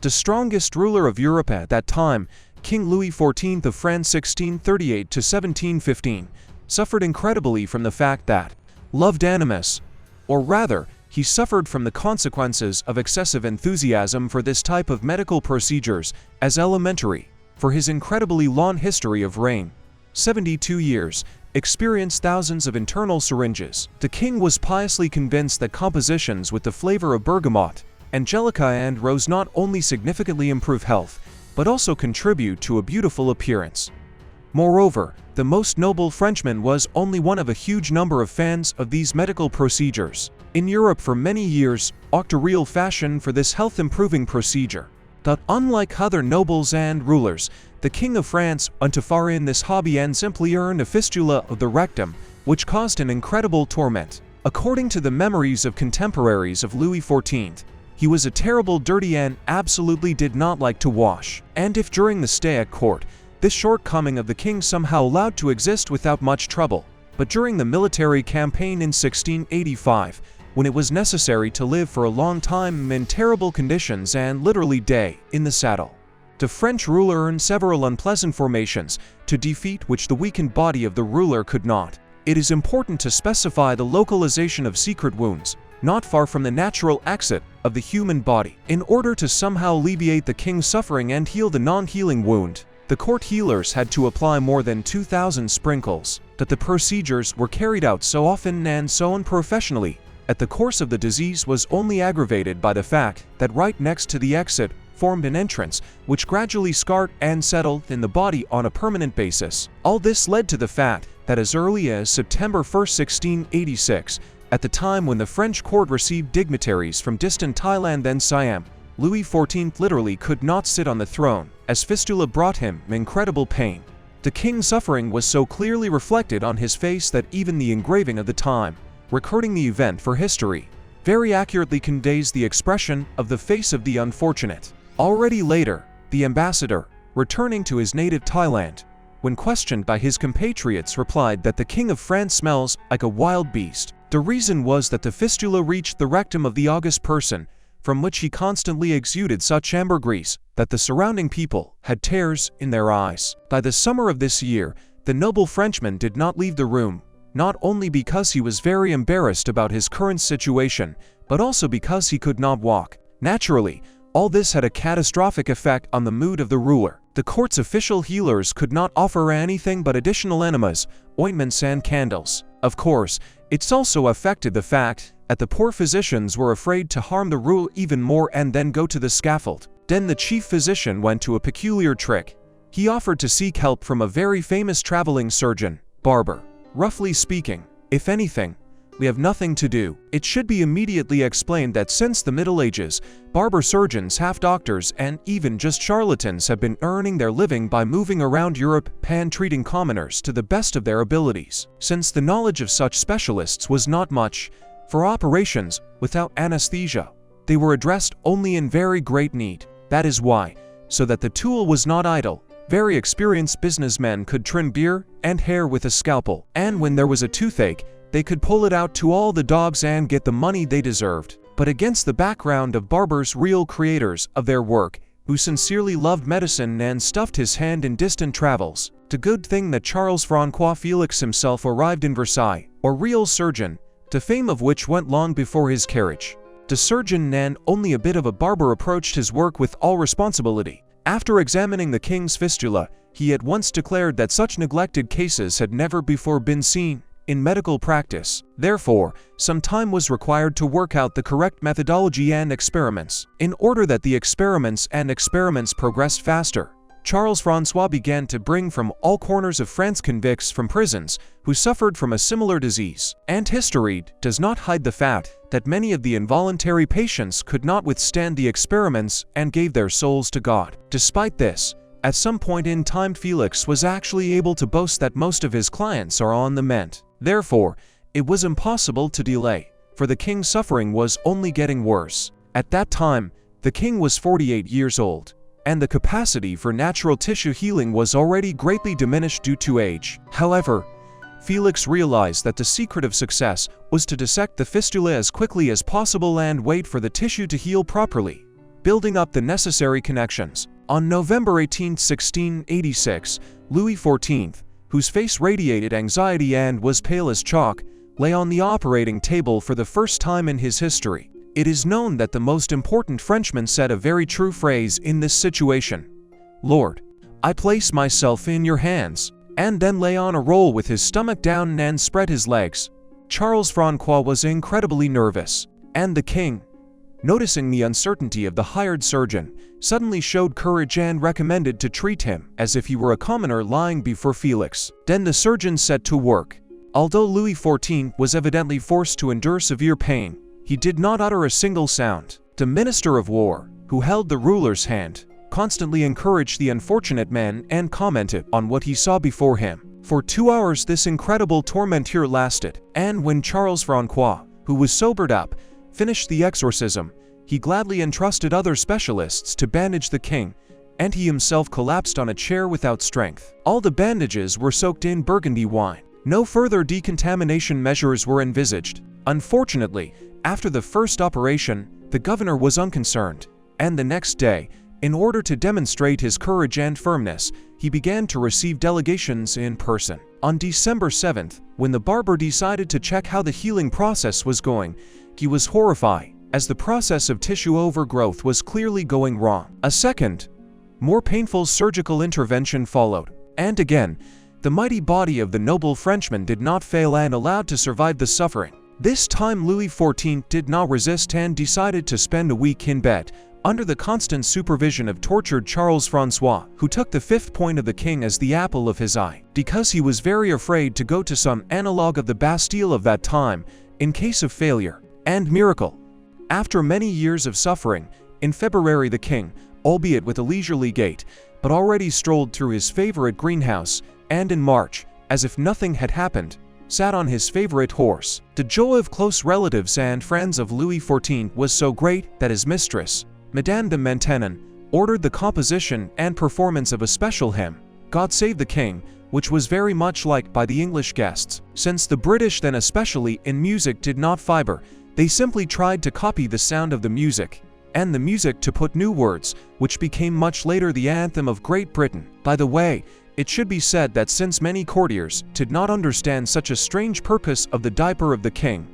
The strongest ruler of Europe at that time, King Louis XIV of France 1638 to 1715, suffered incredibly from the fact that loved enemas, or rather, he suffered from the consequences of excessive enthusiasm for this type of medical procedures as elementary, for his incredibly long history of reign, 72 years, experienced thousands of internal syringes. The king was piously convinced that compositions with the flavor of bergamot, angelica and rose not only significantly improve health, but also contribute to a beautiful appearance. Moreover, the most noble Frenchman was only one of a huge number of fans of these medical procedures. In Europe for many years, walked a real fashion for this health-improving procedure. But unlike other nobles and rulers, the King of France went too far in this hobby and simply earned a fistula of the rectum, which caused an incredible torment. According to the memories of contemporaries of Louis XIV, he was a terrible dirty and absolutely did not like to wash. And if during the stay at court, this shortcoming of the king somehow allowed to exist without much trouble, but during the military campaign in 1685, when it was necessary to live for a long time in terrible conditions and literally die in the saddle, the French ruler earned several unpleasant formations, to defeat which the weakened body of the ruler could not. It is important to specify the localization of secret wounds, not far from the natural exit of the human body. In order to somehow alleviate the king's suffering and heal the non-healing wound, the court healers had to apply more than 2,000 sprinkles. That the procedures were carried out so often and so unprofessionally, at the course of the disease was only aggravated by the fact that right next to the exit formed an entrance, which gradually scarred and settled in the body on a permanent basis. All this led to the fact that as early as September 1, 1686, at the time when the French court received dignitaries from distant Thailand and Siam, Louis XIV literally could not sit on the throne, as fistula brought him incredible pain. The king's suffering was so clearly reflected on his face that even the engraving of the time, recording the event for history, very accurately conveys the expression of the face of the unfortunate. Already later, the ambassador, returning to his native Thailand, when questioned by his compatriots, replied that the King of France smells like a wild beast. The reason was that the fistula reached the rectum of the august person, from which he constantly exuded such ambergris that the surrounding people had tears in their eyes. By the summer of this year, the noble Frenchman did not leave the room, not only because he was very embarrassed about his current situation, but also because he could not walk. Naturally, all this had a catastrophic effect on the mood of the ruler. The court's official healers could not offer anything but additional enemas, ointments and candles. Of course, it's also affected the fact that the poor physicians were afraid to harm the ruler even more and then go to the scaffold. Then the chief physician went to a peculiar trick. He offered to seek help from a very famous traveling surgeon, barber. Roughly speaking, if anything, we have nothing to do. It should be immediately explained that since the Middle Ages, barber surgeons, half-doctors, and even just charlatans have been earning their living by moving around Europe and treating commoners to the best of their abilities. Since the knowledge of such specialists was not much, for operations without anesthesia, they were addressed only in very great need. That is why, so that the tool was not idle, very experienced businessmen could trim beard and hair with a scalpel, and when there was a toothache, they could pull it out to all the dogs and get the money they deserved. But against the background of barbers, real creators of their work, who sincerely loved medicine and stuffed his hand in distant travels, the good thing that Charles Francois Felix himself arrived in Versailles, or real surgeon, the fame of which went long before his carriage. The surgeon and only a bit of a barber approached his work with all responsibility. After examining the king's fistula, he at once declared that such neglected cases had never before been seen in medical practice. Therefore, some time was required to work out the correct methodology and experiments. In order that the experiments progressed faster, Charles Francois began to bring from all corners of France convicts from prisons who suffered from a similar disease. And history does not hide the fact that many of the involuntary patients could not withstand the experiments and gave their souls to God. Despite this, at some point in time Felix was actually able to boast that most of his clients are on the mend. Therefore, it was impossible to delay, for the king's suffering was only getting worse. At that time, the king was 48 years old, and the capacity for natural tissue healing was already greatly diminished due to age. However, Felix realized that the secret of success was to dissect the fistula as quickly as possible and wait for the tissue to heal properly. building up the necessary connections. On November 18, 1686, Louis XIV, whose face radiated anxiety and was pale as chalk, lay on the operating table for the first time in his history. It is known that the most important Frenchman said a very true phrase in this situation: "Lord, I place myself in your hands," and then lay on a roll with his stomach down and spread his legs. Charles Francois was incredibly nervous, and the king, noticing the uncertainty of the hired surgeon, suddenly showed courage and recommended to treat him as if he were a commoner lying before Felix. Then the surgeon set to work. Although Louis XIV was evidently forced to endure severe pain, he did not utter a single sound. The Minister of War, who held the ruler's hand, constantly encouraged the unfortunate man and commented on what he saw before him. For 2 hours this incredible tormenture lasted, and when Charles Francois, who was sobered up, finished the exorcism, he gladly entrusted other specialists to bandage the king, and he himself collapsed on a chair without strength. All the bandages were soaked in Burgundy wine. No further decontamination measures were envisaged. Unfortunately, after the first operation, the governor was unconcerned, and the next day, in order to demonstrate his courage and firmness, he began to receive delegations in person. On December 7th, when the barber decided to check how the healing process was going, he was horrified, as the process of tissue overgrowth was clearly going wrong. A second, more painful surgical intervention followed, and again, the mighty body of the noble Frenchman did not fail and allowed to survive the suffering. This time Louis XIV did not resist and decided to spend a week in bed, under the constant supervision of tortured Charles Francois, who took the fifth point of the king as the apple of his eye, because he was very afraid to go to some analogue of the Bastille of that time, in case of failure and miracle. After many years of suffering, in February the king, albeit with a leisurely gait, but already strolled through his favorite greenhouse, and in March, as if nothing had happened, sat on his favorite horse. The joy of close relatives and friends of Louis XIV was so great that his mistress, Madame de Maintenon, ordered the composition and performance of a special hymn, God Save the King, which was very much liked by the English guests. Since the British then especially in music did not fibre, they simply tried to copy the sound of the music, and the music to put new words, which became much later the anthem of Great Britain. By the way, it should be said that since many courtiers did not understand such a strange purpose of the diaper of the king,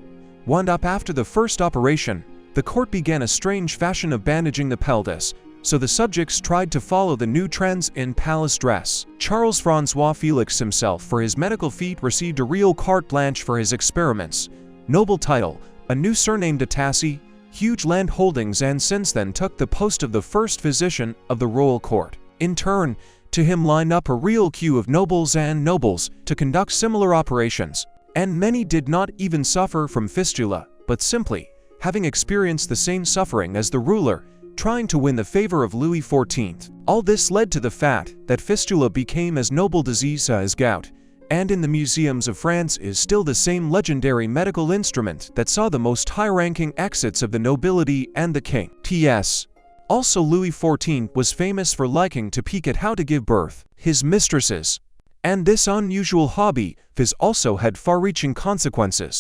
wound up after the first operation, the court began a strange fashion of bandaging the pelvis, so the subjects tried to follow the new trends in palace dress. Charles Francois Felix himself for his medical feat received a real carte blanche for his experiments, noble title, a new surname de Tassi, huge land holdings, and since then took the post of the first physician of the royal court. In turn, to him lined up a real queue of nobles and nobles to conduct similar operations, and many did not even suffer from fistula, but simply, having experienced the same suffering as the ruler, trying to win the favor of Louis XIV. All this led to the fact that fistula became as noble disease as gout, and in the museums of France is still the same legendary medical instrument that saw the most high-ranking exits of the nobility and the king. T.S. Also, Louis XIV was famous for liking to peek at how to give birth his mistresses, and this unusual hobby of his also had far-reaching consequences.